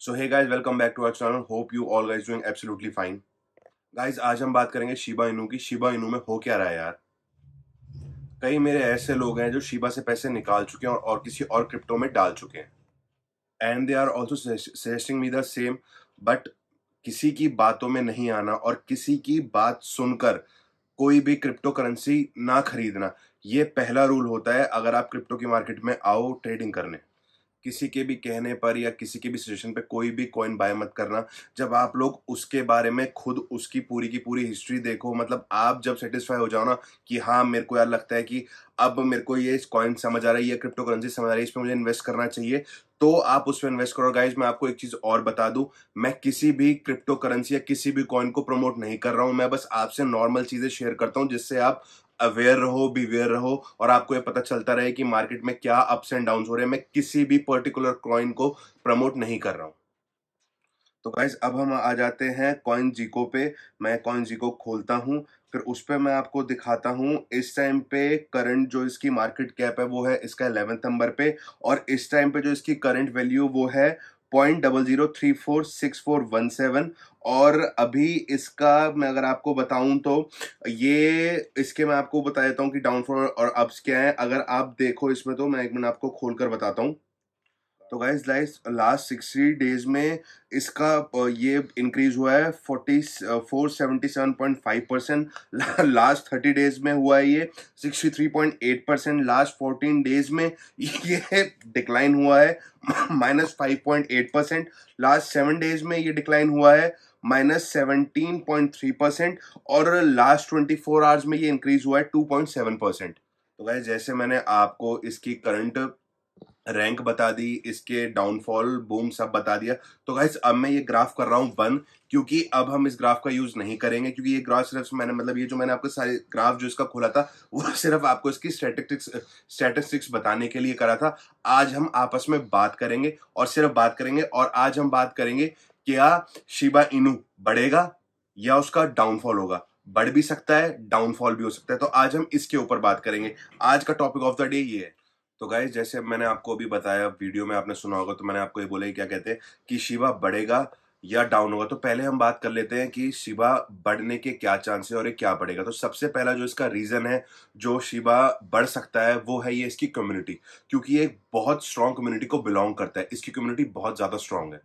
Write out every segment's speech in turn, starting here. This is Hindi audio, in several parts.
So hey guys, welcome back to our channel. Hope you all guys doing absolutely fine. Guys, आज हम बात करेंगे शिबा इनू की। शिबा इनू में हो क्या रहा है यार। कई मेरे ऐसे लोग हैं जो शिबा से पैसे निकाल चुके हैं और किसी और क्रिप्टो में डाल चुके हैं, and they are also suggesting me the same. But किसी की बातों में नहीं आना और किसी की बात सुनकर कोई भी क्रिप्टो करेंसी ना खरीदना, ये पहला रूल होता है अगर आप क्रिप्टो की मार्केट में आओ ट्रेडिंग करने। किसी के भी कहने पर या किसी के भी सजेशन पे कोई भी कॉइन बाय मत करना जब आप लोग उसके बारे में खुद उसकी पूरी की पूरी हिस्ट्री देखो। मतलब आप जब सेटिस्फाई हो जाओ ना कि हाँ, मेरे को यार लगता है कि अब मेरे को ये कॉइन समझ आ रहा है, ये क्रिप्टो करेंसी समझ आ रही है, इस पे मुझे इन्वेस्ट करना चाहिए, तो आप उस पर इन्वेस्ट करो। गाइज, मैं आपको एक चीज और बता दूं, मैं किसी भी क्रिप्टो करेंसी या किसी भी कॉइन को प्रमोट नहीं कर रहा हूं। मैं बस आपसे नॉर्मल चीजें शेयर करता हूं जिससे आप अवेयर रहो, बीवेयर रहो और आपको ये पता चलता रहे कि मार्केट में क्या अप्स एंड डाउन्स हो रहे हैं। मैं किसी भी पर्टिकुलर कॉइन को प्रमोट नहीं कर रहा हूं। तो गाइस, अब हम आ जाते हैं कॉइन जीको पे। मैं कॉइन जीको खोलता हूं, फिर उस पे मैं आपको दिखाता हूं इस टाइम पे करंट जो इसकी मार्केट कैप है वो है इसका 11th नंबर पे, और इस टाइम पे जो इसकी करंट वैल्यू वो है 0.00346417। और अभी इसका मैं अगर आपको बताऊं तो ये इसके मैं आपको बता देता हूं कि डाउनफॉल और अप्स क्या है। अगर आप देखो इसमें, तो मैं एक मिनट आपको खोलकर बताता हूं। तो गाइस, लास्ट 60 डेज में इसका ये इंक्रीज हुआ है 477.5%। लास्ट 30 डेज में हुआ है ये 63.8%। लास्ट 14 डेज में ये डिक्लाइन हुआ है -5.8%। लास्ट 7 डेज में ये डिक्लाइन हुआ है -17.3%। और लास्ट 24 आवर्स में ये इंक्रीज हुआ है 2.7%। तो गाइस, जैसे मैंने आपको इसकी करंट रैंक बता दी, इसके डाउनफॉल बूम सब बता दिया, तो गाइस अब मैं ये ग्राफ कर रहा हूं बंद, क्योंकि अब हम इस ग्राफ का यूज नहीं करेंगे। क्योंकि ये ग्राफ सिर्फ मैंने मतलब ये जो मैंने आपको सारे ग्राफ जो इसका खोला था वो सिर्फ आपको इसकी स्टैटिस्टिक्स बताने के लिए करा था। आज हम आपस में बात करेंगे और सिर्फ बात करेंगे, और आज हम बात करेंगे क्या शिबा इनू बढ़ेगा या उसका डाउनफॉल होगा। बढ़ भी सकता है, डाउनफॉल भी हो सकता है, तो आज हम इसके ऊपर बात करेंगे। आज का टॉपिक ऑफ द डे ये है। तो गाइज, जैसे मैंने आपको अभी बताया, वीडियो में आपने सुना होगा, तो मैंने आपको ये बोला कि क्या कहते हैं कि शिबा बढ़ेगा या डाउन होगा। तो पहले हम बात कर लेते हैं कि शिबा बढ़ने के क्या चांस है और ये क्या बढ़ेगा। तो सबसे पहला जो इसका रीजन है जो शिबा बढ़ सकता है वो है ये इसकी कम्युनिटी, क्योंकि ये एक बहुत स्ट्रांग कम्युनिटी को बिलोंग करता है। इसकी कम्युनिटी बहुत ज्यादा स्ट्रांग है।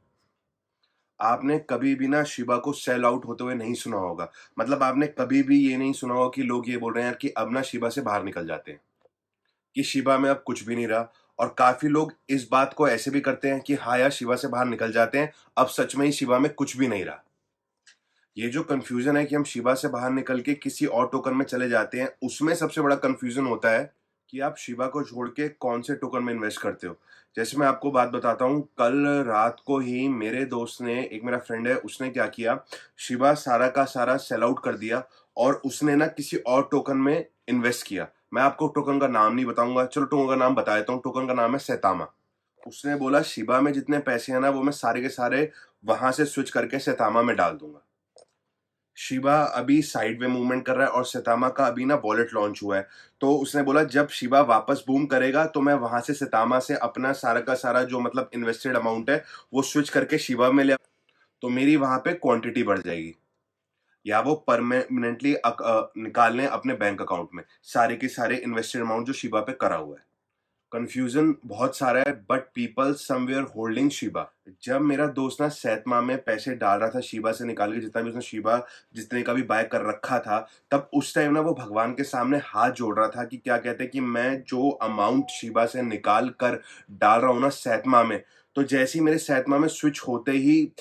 आपने कभी भी ना शिबा को सेल आउट होते हुए नहीं सुना होगा। मतलब आपने कभी भी ये नहीं सुना होगा कि लोग ये बोल रहे हैं यार कि अब ना शिबा से बाहर निकल जाते हैं, कि शिबा में अब कुछ भी नहीं रहा। और काफी लोग इस बात को ऐसे भी करते हैं कि हाँ यार, शिबा से बाहर निकल जाते हैं, अब सच में ही शिबा में कुछ भी नहीं रहा। ये जो कंफ्यूजन है कि हम शिबा से बाहर निकल के किसी और टोकन में चले जाते हैं, उसमें सबसे बड़ा कंफ्यूजन होता है कि आप शिबा को छोड़ के कौन से टोकन में इन्वेस्ट करते हो। जैसे मैं आपको बात बताता हूँ, कल रात को ही मेरे दोस्त ने, एक मेरा फ्रेंड है, उसने क्या किया, शिबा सारा का सारा सेल आउट कर दिया और उसने ना किसी और टोकन में इन्वेस्ट किया। मैं आपको टोकन का नाम नहीं बताऊंगा, चलो टोकन का नाम बता देता हूँ। टोकन का नाम है सैतामा। उसने बोला शिबा में जितने पैसे हैं ना वो मैं सारे के सारे वहां से स्विच करके सैतामा में डाल दूंगा। शिबा अभी साइड वे मूवमेंट कर रहा है और सैतामा का अभी ना वॉलेट लॉन्च हुआ है। तो उसने बोला जब शिबा वापस बूम करेगा तो मैं वहां से सैतामा से अपना सारा का सारा जो मतलब इन्वेस्टेड अमाउंट है वो स्विच करके शिबा में ले, तो मेरी वहां पे क्वांटिटी बढ़ जाएगी, या वो परमानेंटली निकाल लें अपने बैंक अकाउंट में सारे के सारे इन्वेस्टेड अमाउंट जो शिबा पे करा हुआ है। कंफ्यूजन बहुत सारा है, but people somewhere holding Shiba. जब मेरा दोस्त ना सैतमा में पैसे डाल रहा था शिबा से निकाल के, जितना भी उसने शिबा जितने का भी बाय कर रखा था, तब उस टाइम ना वो भगवान के सामने हाथ जोड़ रहा था कि क्या कहते हैं कि मैं जो अमाउंट शिबा से निकाल कर डाल रहा हूँ ना सैतमा में, तो जैसे ही मेरे सैतमा में स्विच होते ही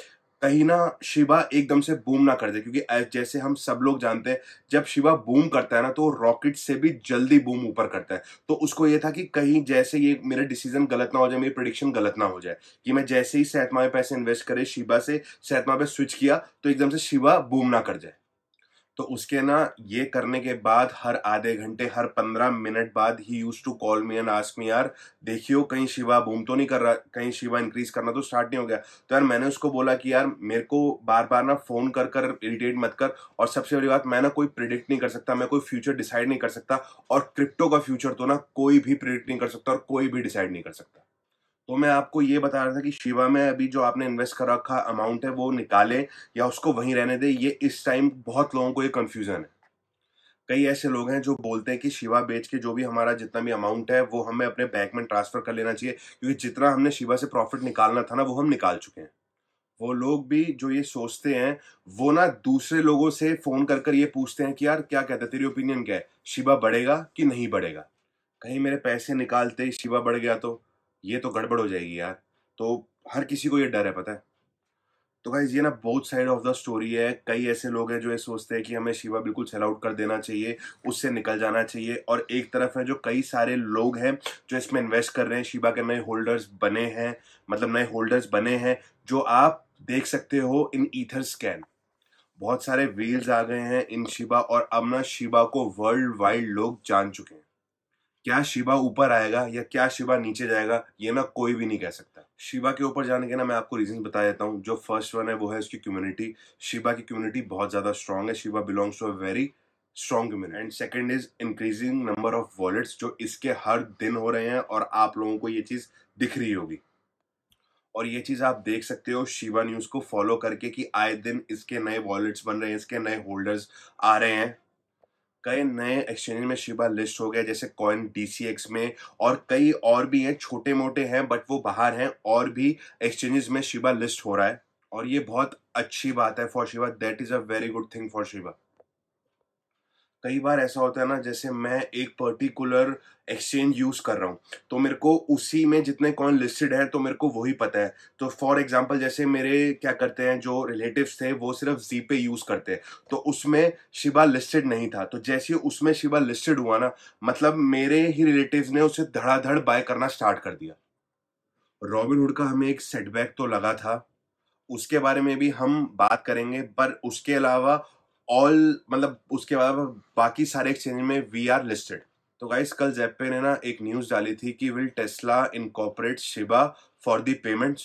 कहीं ना शिबा एकदम से बूम ना कर दे। क्योंकि जैसे हम सब लोग जानते हैं, जब शिबा बूम करता है ना तो रॉकेट से भी जल्दी बूम ऊपर करता है। तो उसको ये था कि कहीं जैसे ये मेरा डिसीजन गलत ना हो जाए, मेरी प्रिडिक्शन गलत ना हो जाए, कि मैं जैसे ही सैतमा में पैसे इन्वेस्ट करे शिबा से सैतमा पे स्विच किया तो एकदम से शिबा बूम ना कर जाए। तो उसके ना ये करने के बाद हर आधे घंटे, हर 15 मिनट बाद ही use to call me and ask me, यार देखियो कहीं शिवा बूम तो नहीं कर रहा, कहीं शिवा इंक्रीज करना तो स्टार्ट नहीं हो गया। तो यार मैंने उसको बोला कि यार मेरे को बार बार ना फोन कर कर इरिटेट मत कर, और सबसे बड़ी बात, मैं ना कोई प्रिडिक्ट नहीं कर सकता, मैं कोई फ्यूचर डिसाइड नहीं कर सकता, और क्रिप्टो का फ्यूचर तो ना कोई भी प्रिडिक्ट नहीं कर सकता और कोई भी डिसाइड नहीं कर सकता। तो मैं आपको ये बता रहा था कि शिबा में अभी जो आपने इन्वेस्ट कर रखा अमाउंट है वो निकालें या उसको वहीं रहने दें। ये इस टाइम बहुत लोगों को ये कंफ्यूजन है। कई ऐसे लोग हैं जो बोलते हैं कि शिबा बेच के जो भी हमारा जितना भी अमाउंट है वो हमें अपने बैंक में ट्रांसफर कर लेना चाहिए, क्योंकि जितना हमने शिबा से प्रॉफिट निकालना था ना वो हम निकाल चुके हैं। वो लोग भी जो ये सोचते हैं, वो ना दूसरे लोगों से फ़ोन कर कर ये पूछते हैं कि यार क्या कहता है, तेरी ओपिनियन क्या है? शिबा बढ़ेगा कि नहीं बढ़ेगा? कहीं मेरे पैसे निकालते ही शिबा बढ़ गया तो? ये तो गड़बड़ हो जाएगी यार। तो हर किसी को ये डर है, पता है? तो गाइज़ ये ना both side of the story है। कई ऐसे लोग हैं जो ये सोचते हैं कि हमें शिबा बिल्कुल सेल आउट कर देना चाहिए, उससे निकल जाना चाहिए, और एक तरफ है जो कई सारे लोग हैं जो इसमें इन्वेस्ट कर रहे हैं, शिबा के नए होल्डर्स बने हैं, मतलब नए होल्डर्स बने हैं, जो आप देख सकते हो इन ईथर स्कैन। बहुत सारे व्हील्स आ गए हैं इन शिबा, और अब ना शिबा को वर्ल्ड वाइड लोग जान चुके हैं। क्या शिबा ऊपर आएगा या क्या शिबा नीचे जाएगा, ये ना कोई भी नहीं कह सकता। शिबा के ऊपर जाने के ना मैं आपको रीजन बता देता हूँ। जो फर्स्ट वन है वो है इसकी कम्युनिटी। शिबा की कम्युनिटी बहुत ज्यादा स्ट्रांग है। Shiba belongs to a very strong community. And second is increasing number of wallets जो इसके हर दिन हो रहे हैं, और आप लोगों को ये चीज दिख रही होगी। और ये चीज आप देख सकते हो शिबा न्यूज को फॉलो करके कि आए दिन इसके नए वॉलेट्स बन रहे हैं, इसके नए होल्डर्स आ रहे हैं। कई नए एक्सचेंज में शिबा लिस्ट हो गया, जैसे कॉइन डीसीएक्स में, और कई और भी हैं, छोटे मोटे हैं बट वो बाहर हैं, और भी एक्सचेंजेस में शिबा लिस्ट हो रहा है। और ये बहुत अच्छी बात है for Shiba. That is a very good thing for Shiba. कई बार ऐसा होता है ना, जैसे मैं एक पर्टिकुलर एक्सचेंज यूज कर रहा हूँ, तो मेरे को उसी में जितने कॉइन लिस्टेड है तो मेरे को वही पता है। तो फॉर एग्जांपल जैसे मेरे क्या करते हैं जो रिलेटिव्स थे, वो सिर्फ जी पे यूज करते हैं, तो उसमें शिबा लिस्टेड नहीं था। तो जैसे ही उसमें शिबा लिस्टेड हुआ ना, मतलब मेरे ही रिलेटिव्स ने उसे धड़ाधड़ बाय करना स्टार्ट कर दिया। रॉबिनहुड का हमें एक सेटबैक तो लगा था, उसके बारे में भी हम बात करेंगे, पर उसके अलावा ऑल मतलब उसके अलावा बाकी सारे एक्सचेंज में वी आर लिस्टेड। तो गाइस कल जेप्पे ने ना एक न्यूज डाली थी कि will Tesla incorporate Shiba for the payments.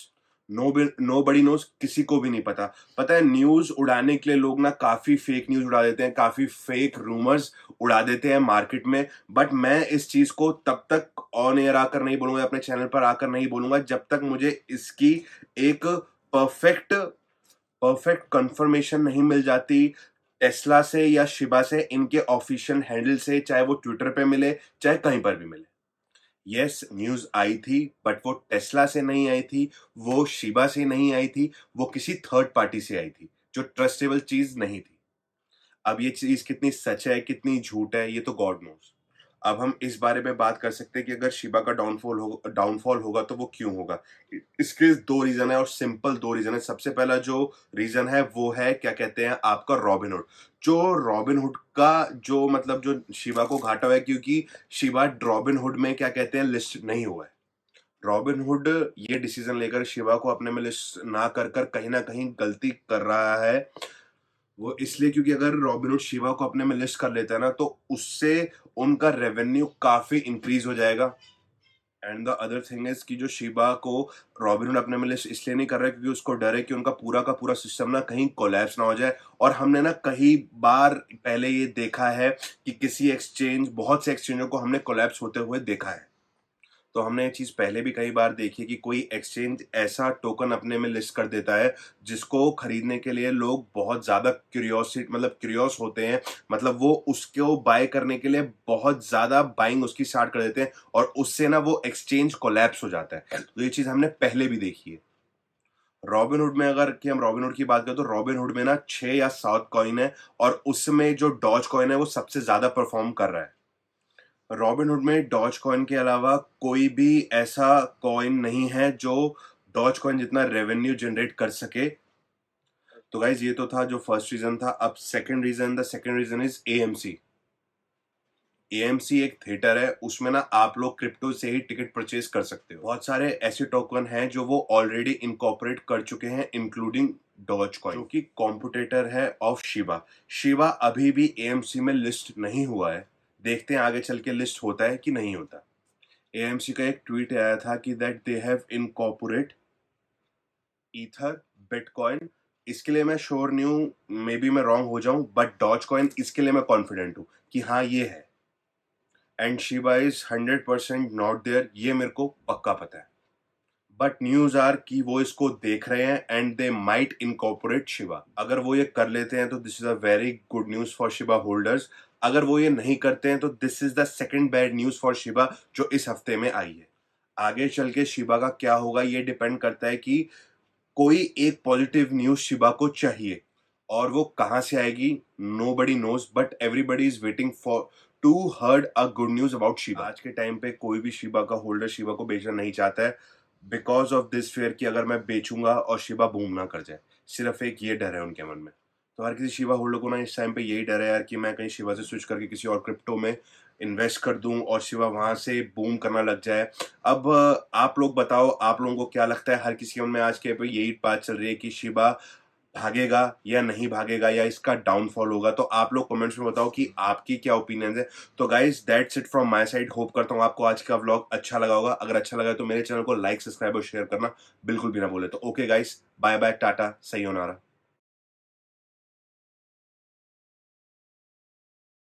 Nobody knows, किसी को भी नहीं पता। पता है न्यूज उड़ाने के लिए लोग ना काफी फेक न्यूज उड़ा देते हैं, काफी फेक रूमर्स उड़ा देते हैं मार्केट में। बट मैं इस चीज को तब तक ऑन एयर आकर नहीं बोलूंगा, अपने चैनल पर आकर नहीं बोलूंगा, जब तक मुझे इसकी एक परफेक्ट परफेक्ट कंफर्मेशन नहीं मिल जाती टेस्ला से या शिबा से, इनके ऑफिशियल हैंडल से, चाहे वो ट्विटर पे मिले, चाहे कहीं पर भी मिले। यस न्यूज आई थी, बट वो टेस्ला से नहीं आई थी, वो शिबा से नहीं आई थी, वो किसी थर्ड पार्टी से आई थी, जो ट्रस्टेबल चीज नहीं थी। अब ये चीज कितनी सच है कितनी झूठ है, ये तो गॉड नोस। अब हम इस बारे में बात कर सकते हैं कि अगर शिबा का डाउनफॉल होगा तो वो क्यों होगा। इसके दो रीजन है, और सिंपल दो रीजन है। सबसे पहला जो रीजन है वो है क्या कहते हैं आपका रॉबिनहुड। जो रॉबिनहुड का जो मतलब जो शिबा को घाटा हुआ है, क्योंकि शिबा रॉबिनहुड में क्या कहते हैं लिस्ट नहीं हुआ है। रॉबिनहुड ये डिसीजन लेकर शिबा को अपने में लिस्ट ना कर कर कहीं ना कहीं गलती कर रहा है। वो इसलिए क्योंकि अगर रॉबिनहुड शिवा को अपने में लिस्ट कर लेता है ना, तो उससे उनका रेवेन्यू काफी इंक्रीज हो जाएगा। And the other thing is कि जो शिबा को रॉबिनहुड अपने में लिस्ट इसलिए नहीं कर रहा है क्योंकि उसको डर है कि उनका पूरा का पूरा सिस्टम ना कहीं कोलैप्स ना हो जाए। और हमने ना कई बार पहले ये देखा है कि किसी एक्सचेंज, बहुत से एक्सचेंजों को हमने कोलैप्स होते हुए देखा है। तो हमने ये चीज पहले भी कई बार देखी है कि कोई एक्सचेंज ऐसा टोकन अपने में लिस्ट कर देता है जिसको खरीदने के लिए लोग बहुत ज्यादा क्यूरियोस होते हैं। मतलब वो उसको बाय करने के लिए बहुत ज्यादा बाइंग उसकी स्टार्ट कर देते हैं, और उससे ना वो एक्सचेंज कोलैप्स हो जाता है। तो ये चीज हमने पहले भी देखी है। रॉबिनहुड में अगर कि हम रॉबिनहुड की बात करें तो रॉबिनहुड में ना 6 या 7 कॉइन है, और उसमें जो डॉज कॉइन है वो सबसे ज्यादा परफॉर्म कर रहा है। रॉबिनहुड में डॉज कॉइन के अलावा कोई भी ऐसा कॉइन नहीं है जो डॉज कॉइन जितना रेवेन्यू जनरेट कर सके। तो गाइज ये तो था जो फर्स्ट रीजन था। अब the second reason is AMC. AMC एक थिएटर है, उसमें ना आप लोग क्रिप्टो से ही टिकट परचेज कर सकते हो। बहुत सारे ऐसे टोकन हैं जो वो ऑलरेडी इनकॉर्पोरेट कर चुके हैं, इंक्लूडिंग डॉज कॉइन, जो कि कॉम्पिटिटर है ऑफ शिबा। शिबा अभी भी एएमसी में लिस्ट नहीं हुआ है। देखते हैं आगे चल के लिस्ट होता है कि नहीं होता। एएमसी का एक ट्वीट आया था कि that they have incorporate ether, bitcoin. इसके लिए मैं श्योर नहीं हूं, मे बी मैं रॉन्ग हो जाऊं, बट डॉज कॉइन इसके लिए मैं कॉन्फिडेंट हूं कि हाँ ये है। And Shiba is 100% not there, ये मेरे को पक्का पता है। बट न्यूज आर कि वो इसको देख रहे हैं and they might incorporate Shiba. अगर वो ये कर लेते हैं तो this is a very good news for Shiba holders. अगर वो ये नहीं करते हैं तो this is the second bad news for Shiba जो इस हफ्ते में आई है। आगे चल के शिबा का क्या होगा ये डिपेंड करता है कि कोई एक पॉजिटिव न्यूज शिबा को चाहिए, और वो कहां से आएगी nobody knows, but everybody is waiting for to heard a good news about Shiba. आज के टाइम पे कोई भी शिबा का होल्डर शिबा को बेचना नहीं चाहता है बिकॉज ऑफ दिस फेयर कि अगर मैं बेचूंगा और शिबा बूम ना कर जाए। सिर्फ एक ये डर है उनके मन में। तो हर किसी शिबा होल्डर को ना इस टाइम पे यही डर है यार कि मैं कहीं शिबा से स्विच करके किसी और क्रिप्टो में इन्वेस्ट कर दूं और शिबा वहां से बूम करना लग जाए। अब आप लोग बताओ, आप लोगों को क्या लगता है? हर किसी के मन में आज के पे यही बात चल रही है कि शिबा भागेगा या नहीं भागेगा या इसका डाउनफॉल होगा। तो आप लोग कमेंट्स में बताओ कि आपकी क्या ओपिनियन है। तो guys that's it from my side. Hope करता हूँ आपको आज का व्लॉग अच्छा लगा होगा। अगर अच्छा लगा तो मेरे चैनल को लाइक, सब्सक्राइब और शेयर करना बिल्कुल भी ना भूले। तो okay guys, bye bye, tata, sayonara.